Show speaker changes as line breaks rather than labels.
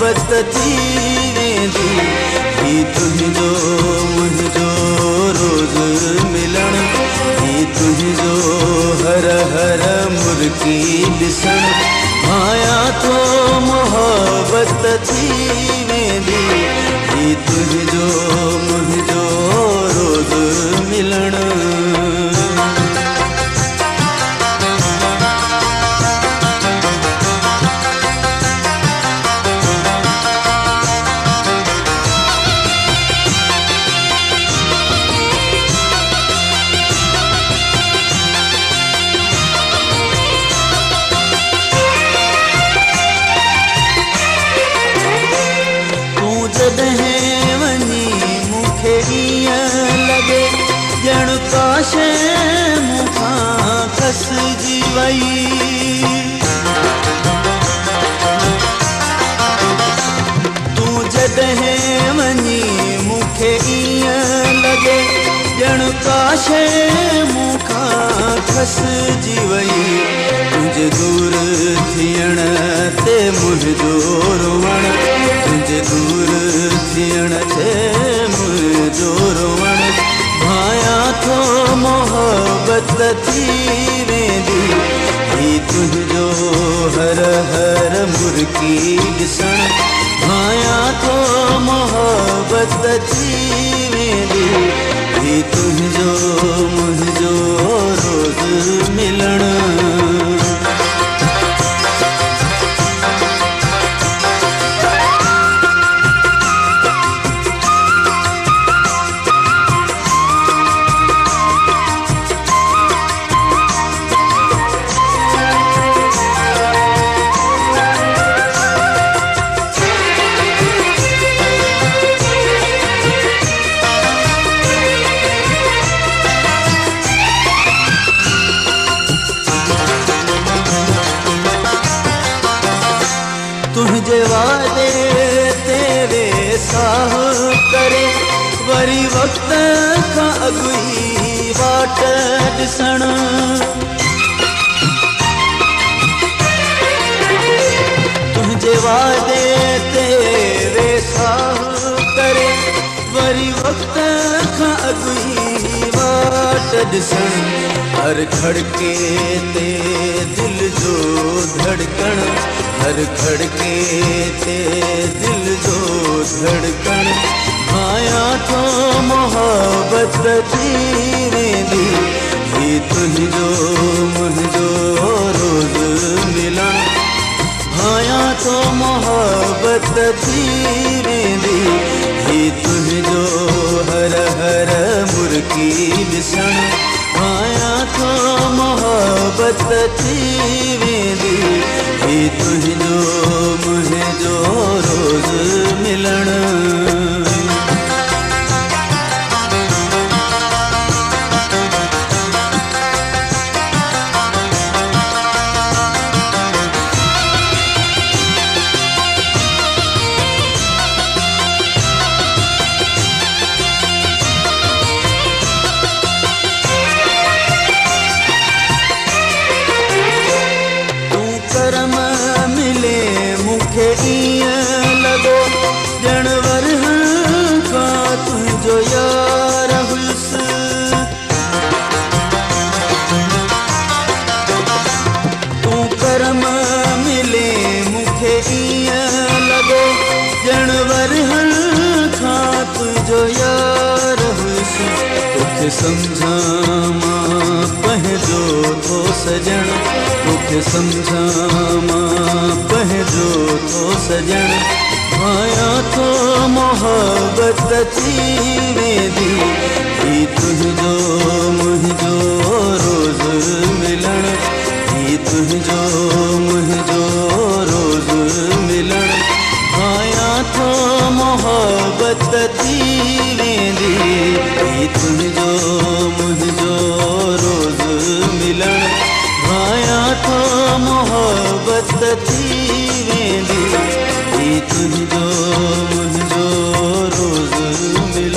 मोहब्बत थी वेंदी ही तुझो मुझो रोज मिलन ही तुझो हर हर मुर्की दिसण माया तो मोहब्बत थी वेंदी ही तुझो मुझो रोज मिलन। जॾहिं वञी मूंखे ईअं लॻे ॼण काशे मूंखां खसिजी वई तूं जॾहिं वञी मूंखे ईअं लॻे ॼण काशे मूंखां खसिजी वई तुंहिंजे दूर थियण ते मुंहिंजो रोवण तुंहिंजे दूर थियण ते मुंहिंजो रोवण भायां थो मोहब्बत थी वेंदी ही तुंहिंजो हर हर मुर्की ॾिसण भायां थो मोहब्बत थी वेंदी ही तुंहिंजो मुंहिंजो रोज़ मिलण। तुझे वादे तेरे साह करे वरी वक्त खां अॻु ई वाट ॾिसण तुझे वादे तेरे साह करे वरी वक्त खां अॻु ई वाट ॾिसण हर खड़के ते दिल जो धड़कण हर खड़के ते दिल जो धड़कण भायां थो मोहब्बत थी वेंदी ही तुंहिंजो मुंहिंजो रोज़ मिलण भायां थो मोहब्बत थी वेंदी ही तुंहिंजो हर हर मुर्की ॾिसण भायां थो मोहब्बत थी वेंदी ही तुंहिंजो मुंहिंजो रोज़ मिलण। करम मिले मूंखे ईअं लॻो ॼण वरहं खां तुंहिंजो यार हुयुसि तूं करम मिले मूंखे ईअं लॻो ॼण वरहं खां तुंहिंजो यार हुयुसि तोखे सम्झां मां पंहिंजो थो सजण तोखे सम्झां मां पंहिंजो थो सजण भायां थो मोहब्बत थी वेंदी ही तुंहिंजो मुंहिंजो रोज़ मिलण ही तुंहिंजो मुंहिंजो रोज़ मिलण भायां थो मोहब्बत थी वेंदी ही तुंहिंजो मुंहिंजो रोज़ मिलण भायां थो मोहब्बत थी वेंदी ही तुंहिंजो मुंहिंजो रोज़ मिलण।